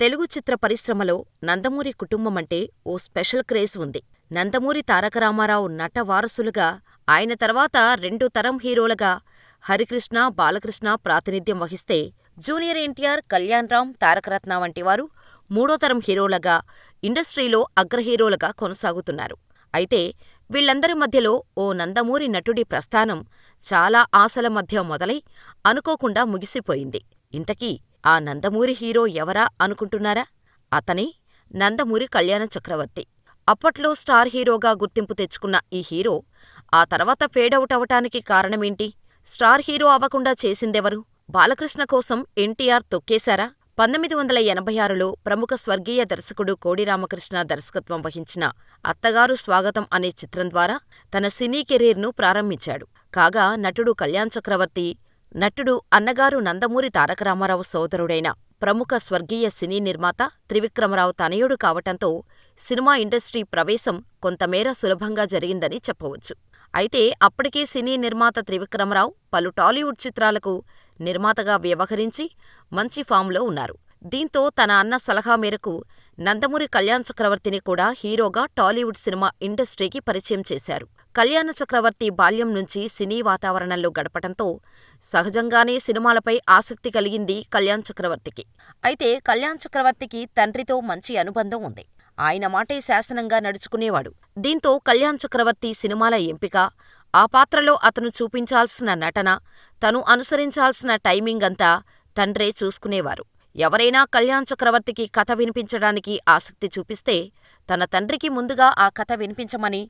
తెలుగు చిత్ర పరిశ్రమలో నందమూరి కుటుంబమంటే ఓ special craze ఉంది. నందమూరి తారక రామారావు నట వారసులుగా, ఆయన తర్వాత రెండో తరం హీరోలుగా హరికృష్ణ, బాలకృష్ణ ప్రాతినిధ్యం వహిస్తే, జూనియర్ ఎన్టీఆర్, కల్యాణ్రామ్, తారకరత్న వంటివారు మూడో తరం హీరోలుగా ఇండస్ట్రీలో అగ్రహీరోలుగా కొనసాగుతున్నారు. అయితే వీళ్ళందరి మధ్యలో ఓ నందమూరి నటుడి ప్రస్థానం చాలా ఆశల మధ్య మొదలై అనుకోకుండా ముగిసిపోయింది. ఇంతకీ ఆ నందమూరి హీరో ఎవరా అనుకుంటున్నారా? అతనే నందమూరి కళ్యాణ చక్రవర్తి. అప్పట్లో స్టార్ హీరోగా గుర్తింపు తెచ్చుకున్న ఈ హీరో ఆ తర్వాత ఫేడవుట్ అవటానికి కారణమేంటి? స్టార్ హీరో అవ్వకుండా చేసిందెవరు? బాలకృష్ణ కోసం ఎన్టీఆర్ తొక్కేశారా? 1986లో ప్రముఖ స్వర్గీయ దర్శకుడు కోడి రామకృష్ణ దర్శకత్వం వహించిన అత్తగారు స్వాగతం అనే చిత్రం ద్వారా తన సినీ కెరీర్ను ప్రారంభించాడు. కాగా నటుడు కళ్యాణ్ చక్రవర్తి, నటుడు అన్నగారు నందమూరి తారక రామారావు సోదరుడైన ప్రముఖ స్వర్గీయ సినీ నిర్మాత త్రివిక్రమరావు తనయుడు కావటంతో సినిమా ఇండస్ట్రీ ప్రవేశం కొంతమేర సులభంగా జరిగిందని చెప్పవచ్చు. అయితే అప్పటికే సినీ నిర్మాత త్రివిక్రమరావు పలు టాలీవుడ్ చిత్రాలకు నిర్మాతగా వ్యవహరించి మంచి ఫామ్లో ఉన్నారు. దీంతో తన అన్న సలహా మేరకు నందమూరి కళ్యాణ్ చక్రవర్తిని కూడా హీరోగా టాలీవుడ్ సినిమా ఇండస్ట్రీకి పరిచయం చేశారు. కళ్యాణ చక్రవర్తి బాల్యం నుంచి సినీ వాతావరణంలో గడపటంతో సహజంగానే సినిమాలపై ఆసక్తి కలిగింది కళ్యాణ్ చక్రవర్తికి. అయితే కళ్యాణ్ చక్రవర్తికి తండ్రితో మంచి అనుబంధం ఉంది. ఆయన మాటే శాసనంగా నడుచుకునేవాడు. దీంతో కళ్యాణ్ చక్రవర్తి సినిమాల ఎంపిక, ఆ పాత్రలో అతను చూపించాల్సిన నటన, తను అనుసరించాల్సిన టైమింగ్ అంతా తండ్రే చూసుకునేవారు. ఎవరైనా కళ్యాణ్ చక్రవర్తికి కథ వినిపించడానికి ఆసక్తి చూపిస్తే తన తండ్రికి ముందుగా ఆ కథ వినిపించమని,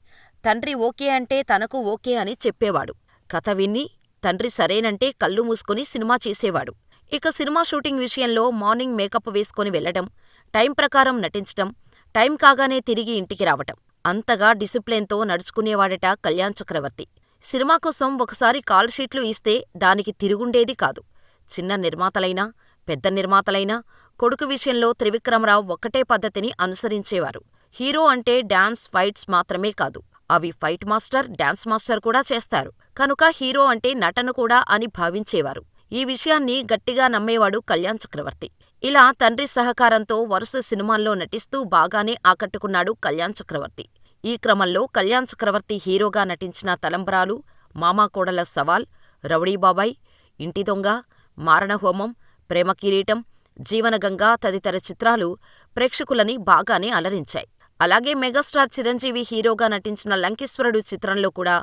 తండ్రి ఓకే అంటే తనకు ఓకే అని చెప్పేవాడు. కథ విని తండ్రి సరేనంటే కళ్ళు మూసుకుని సినిమా చేసేవాడు. ఇక సినిమా షూటింగ్ విషయంలో మార్నింగ్ మేకప్ వేసుకొని వెళ్లడం, టైం ప్రకారం నటించటం, టైం కాగానే తిరిగి ఇంటికి రావటం, అంతగా డిసిప్లిన్తో నడుచుకునేవాడట కళ్యాణ్ చక్రవర్తి. సినిమా కోసం ఒకసారి కాల్ షీట్లు ఇస్తే దానికి తిరుగుండేది కాదు. చిన్న నిర్మాతలైనా, పెద్ద నిర్మాతలైనా కొడుకు విషయంలో త్రివిక్రమరావు ఒక్కటే పద్ధతిని అనుసరించేవారు. హీరో అంటే డాన్స్, ఫైట్స్ మాత్రమే కాదు, అవి ఫైట్ మాస్టర్, డాన్స్ మాస్టర్ కూడా చేస్తారు. కనుక హీరో అంటే నటన కూడా అని భావించేవారు. ఈ విషయాన్ని గట్టిగా నమ్మేవాడు కళ్యాణ్ చక్రవర్తి. ఇలా తండ్రి సహకారంతో వరుస సినిమాల్లో నటిస్తూ బాగానే ఆకట్టుకున్నాడు కళ్యాణ్ చక్రవర్తి. ఈ క్రమంలో కళ్యాణ్ చక్రవర్తి హీరోగా నటించిన తలంబ్రాలు, మామా కోడల సవాల్, రౌడీ బాబాయ్, ఇంటి దొంగ, మారణహోమం, ప్రేమ కిరీటం, జీవనగంగా తదితర చిత్రాలు ప్రేక్షకులని బాగానే అలరించాయి. అలాగే మెగాస్టార్ చిరంజీవి హీరోగా నటించిన లంకేశ్వరుడు చిత్రంలో కూడా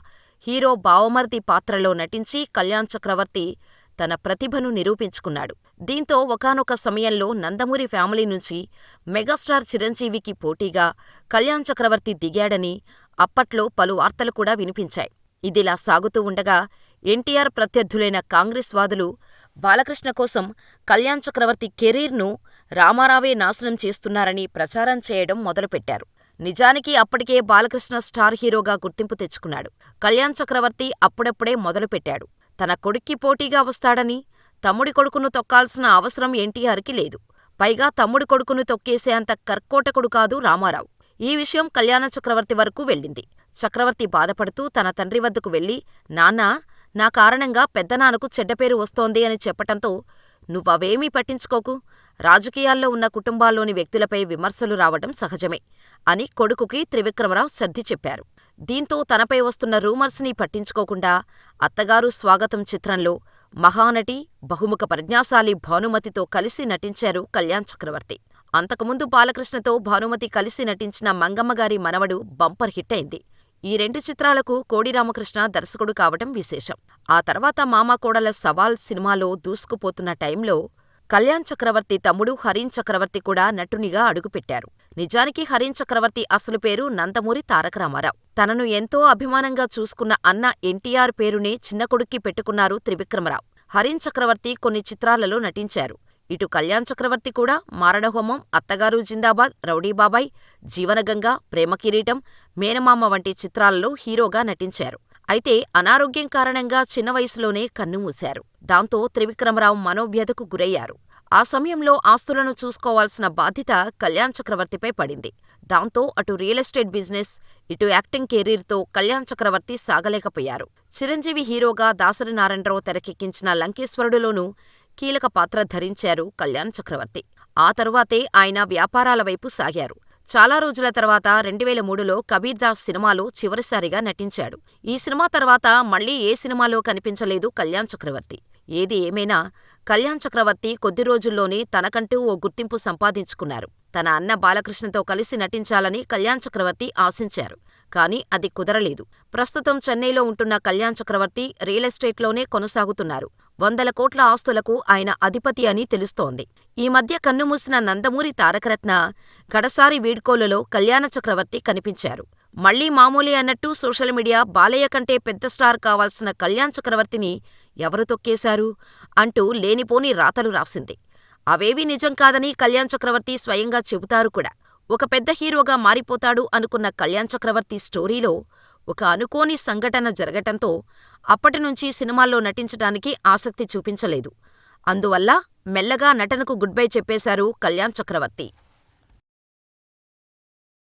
హీరో బావమరిది పాత్రలో నటించి కళ్యాణ్ చక్రవర్తి తన ప్రతిభను నిరూపించుకున్నాడు. దీంతో ఒకానొక సమయంలో నందమూరి ఫ్యామిలీ నుంచి మెగాస్టార్ చిరంజీవికి పోటీగా కళ్యాణ్ చక్రవర్తి దిగాడని అప్పట్లో పలు వార్తలు కూడా వినిపించాయి. ఇదిలా సాగుతూ ఉండగా ఎన్టీఆర్ ప్రత్యర్థులైన కాంగ్రెస్ వాదులు బాలకృష్ణ కోసం కళ్యాణ్ చక్రవర్తి కెరీర్ను రామారావే నాశనం చేస్తున్నారని ప్రచారం చేయడం మొదలుపెట్టారు. నిజానికి అప్పటికే బాలకృష్ణ స్టార్ హీరోగా గుర్తింపు తెచ్చుకున్నాడు. కళ్యాణ్ చక్రవర్తి అప్పుడప్పుడే మొదలుపెట్టాడు. తన కొడుక్కి పోటీగా వస్తాడని, తమ్ముడి కొడుకును తొక్కాల్సిన అవసరం ఎన్టీఆర్కి లేదు. పైగా తమ్ముడి కొడుకును తొక్కేసే అంత కర్కోటకుడు కాదు రామారావు. ఈ విషయం కళ్యాణ చక్రవర్తి వరకు వెళ్ళింది. చక్రవర్తి బాధపడుతూ తన తండ్రి వద్దకు వెళ్లి, నాన్నా, నా కారణంగా పెద్దనాన్నకు చెడ్డపేరు వస్తోంది అని చెప్పటంతో, నువ్వవేమీ పట్టించుకోకు, రాజకీయాల్లో ఉన్న కుటుంబాల్లోని వ్యక్తులపై విమర్శలు రావటం సహజమే అని కొడుకుకి త్రివిక్రమరావు సర్ది చెప్పారు. దీంతో తనపై వస్తున్న రూమర్స్ని పట్టించుకోకుండా అత్తగారు స్వాగతం చిత్రంలో మహానటి, బహుముఖ ప్రజ్ఞాశాలి భానుమతితో కలిసి నటించారు కళ్యాణ్ చక్రవర్తి. అంతకుముందు బాలకృష్ణతో భానుమతి కలిసి నటించిన మంగమ్మగారి మనవడు బంపర్ హిట్ అయింది. ఈ రెండు చిత్రాలకు కోడి రామకృష్ణ దర్శకుడు కావటం విశేషం. ఆ తర్వాత మామా కోడల సవాల్ సినిమాలో దూసుకుపోతున్న టైంలో కళ్యాణ్ చక్రవర్తి తమ్ముడు హరీన్ చక్రవర్తి కూడా నటునిగా అడుగుపెట్టారు. నిజానికి హరీన్ చక్రవర్తి అసలు పేరు నందమూరి తారక రామారావు. తనను ఎంతో అభిమానంగా చూసుకున్న అన్న ఎన్టీఆర్ పేరునే చిన్న కొడుక్కి పెట్టుకున్నారు త్రివిక్రమరావు. హరీన్ చక్రవర్తి కొన్ని చిత్రాలలో నటించారు. ఇటు కళ్యాణ్ చక్రవర్తి కూడా మారణహోమం, అత్తగారు జిందాబాద్, రౌడీ బాబాయ్, జీవనగంగా, ప్రేమ కిరీటం, మేనమామ వంటి చిత్రాలలో హీరోగా నటించారు. అయితే అనారోగ్యం కారణంగా చిన్న వయసులోనే కన్నుమూశారు. దాంతో త్రివిక్రమరావు మనోవ్యధకు గురయ్యారు. ఆ సమయంలో ఆస్తులను చూసుకోవాల్సిన బాధ్యత కళ్యాణ్ చక్రవర్తిపై పడింది. దాంతో అటు రియల్ ఎస్టేట్ బిజినెస్, ఇటు యాక్టింగ్ కెరీర్తో కళ్యాణ్ చక్రవర్తి సాగలేకపోయారు. చిరంజీవి హీరోగా దాసరి నారాయణరావు తెరకెక్కించిన లంకేశ్వరుడులోనూ కీలక పాత్ర ధరించారు కళ్యాణ్ చక్రవర్తి. ఆ తరువాతే ఆయన వ్యాపారాల వైపు సాగారు. చాలా రోజుల తర్వాత 2003లో కబీర్ దాస్ సినిమాలో చివరిసారిగా నటించాడు. ఈ సినిమా తర్వాత మళ్ళీ ఏ సినిమాలో కనిపించలేదు కళ్యాణ్ చక్రవర్తి. ఏది ఏమైనా కళ్యాణ్ చక్రవర్తి కొద్ది రోజుల్లోనే తనకంటూ ఓ గుర్తింపు సంపాదించుకున్నారు. తన అన్న బాలకృష్ణతో కలిసి నటించాలని కళ్యాణ్ చక్రవర్తి ఆశించారు. కానీ అది కుదరలేదు. ప్రస్తుతం చెన్నైలో ఉంటున్న కళ్యాణ్ చక్రవర్తి రియల్ ఎస్టేట్లోనే కొనసాగుతున్నారు. వందల కోట్ల ఆస్తులకు ఆయన అధిపతి అని తెలుస్తోంది. ఈ మధ్య కన్నుమూసిన నందమూరి తారకరత్న కడసారి వీడ్కోలులో కళ్యాణ చక్రవర్తి కనిపించారు. మళ్లీ మామూలే అన్నట్టు సోషల్ మీడియా బాలయ్య కంటే పెద్ద స్టార్ కావాల్సిన కళ్యాణ్ చక్రవర్తిని ఎవరు తొక్కేశారు అంటూ లేనిపోని రాతలు రాసింది. అవేవీ నిజం కాదని కళ్యాణ్ చక్రవర్తి స్వయంగా చెబుతారు కూడా. ఒక పెద్ద హీరోగా మారిపోతాడు అనుకున్న కళ్యాణ్ చక్రవర్తి స్టోరీలో ఒక అనుకోని సంఘటన జరగటంతో అప్పటినుంచి సినిమాల్లో నటించటానికి ఆసక్తి చూపించలేదు. అందువల్ల మెల్లగా నటనకు గుడ్ బై చెప్పేశారు కళ్యాణ్ చక్రవర్తి.